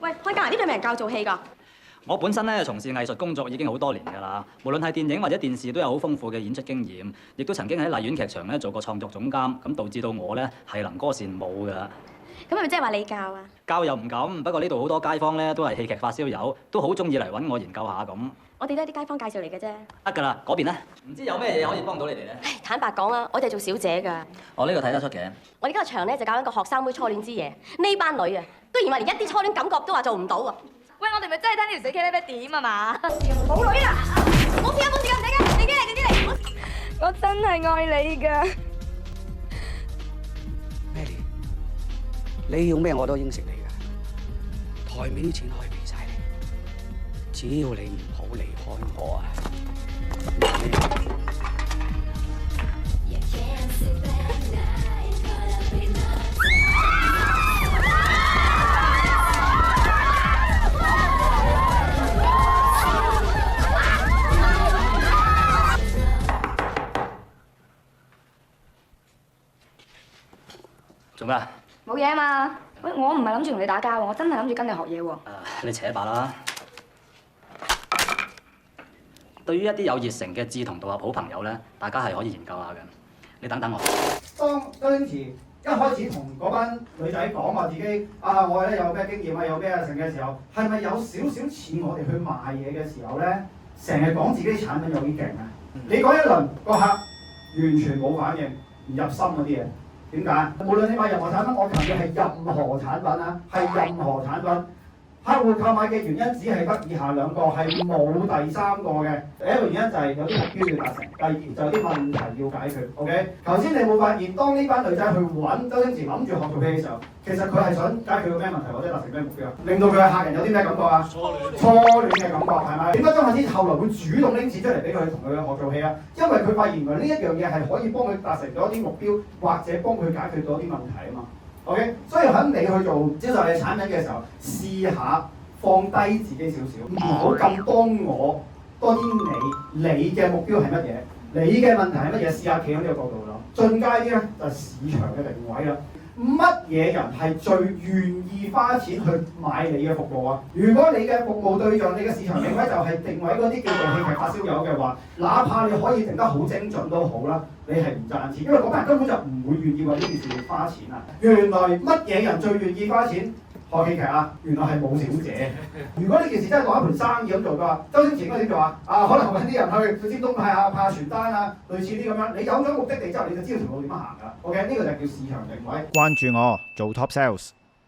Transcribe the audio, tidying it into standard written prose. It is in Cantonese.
喂，開價呢度有冇人教做戲㗎？我本身咧從事藝術工作已經好多年㗎啦，無論係電影或者電視都有好豐富嘅演出經驗，亦都曾經喺麗苑劇場咧做過創作總監，咁導致到我咧係能歌善舞㗎。咁係咪即係話你教啊？教又唔敢，不過呢度好多街坊咧都係戲劇發燒友，都好中意嚟揾我研究下咁。我哋都係啲街坊介紹嚟嘅啫。得㗎啦，嗰邊咧，唔知有咩嘢可以幫到你哋咧？唉，坦白講啊，我哋做小姐㗎。我呢個睇得出嘅。我哋今日場咧就搞緊個學生妹初戀之夜，呢班女啊，居然話連一啲初戀感覺都話做唔到啊！喂，我哋咪真係聽呢條死 K 呢咩點啊嘛？冇女啦！冇時間唔使㗎，你啲嚟，你啲嚟！我真係愛你㗎。你要咩我都應承你㗎，台面啲錢可以俾晒你，只要你唔好離開我啊！做咩啊？冇嘢啊嘛。喂，我唔係諗住同你打交喎，我真係諗住跟你學嘢喎。你扯把啦。對於一啲有熱誠嘅志同道合好朋友咧，大家係可以研究下嘅。你等等我。當周星馳一開始同嗰班女仔講話自己我咧有咩經驗啊，有咩成嘅時候，係咪有少少似我哋去賣嘢嘅時候咧，成日講自己啲產品有幾勁啊？你講一輪，個客完全冇反應，唔入心嗰啲嘢。點解？無論你買任何產品，我強調係任何產品啊，係任何產品。客戶購買嘅原因只係得以下兩個，係冇第三個嘅。第一個原因就係有啲目標要達成，第二就有啲問題要解決。OK， 頭先你冇發現，當呢班女仔去揾周星馳諗住學做戲嘅時候，其實佢係想解決個咩問題或者達成咩目標？令到佢嘅客人有啲咩感覺啊？初戀嘅感覺係咪？點解張柏芝後來會主動拎錢出嚟俾佢同佢學做戲啊？因為佢發現原來呢一樣嘢係可以幫佢達成咗一啲目標，或者幫佢解決到一啲問題啊嘛。OK， 所以喺你去做銷售你產品嘅時候，試下放低自己少少，唔好咁幫我，多啲你嘅目標係乜嘢？你嘅問題係乜嘢？試下企喺呢個角度咯。進階啲咧就係市場嘅定位啦。乜嘢人係最願意花錢去買你嘅服務啊？如果你嘅服務對象、你嘅市場定位就係定位嗰啲叫做戲劇發燒友嘅話，哪怕你可以定得好精準都好啦，你係唔賺錢，因為嗰班人根本就唔會願意為呢件事花錢啊！原來乜嘢人最願意花錢學戲劇啊？原來係舞小姐。如果呢件事真係當一盤生意咁做嘅話，周星馳應該點做啊？可能揾啲人去尖東派下傳單啊，類似啲咁樣。你有咗目的地之後，你就知道條路點樣行㗎。OK， 呢個就叫市場定位。關注我做 Top Sales。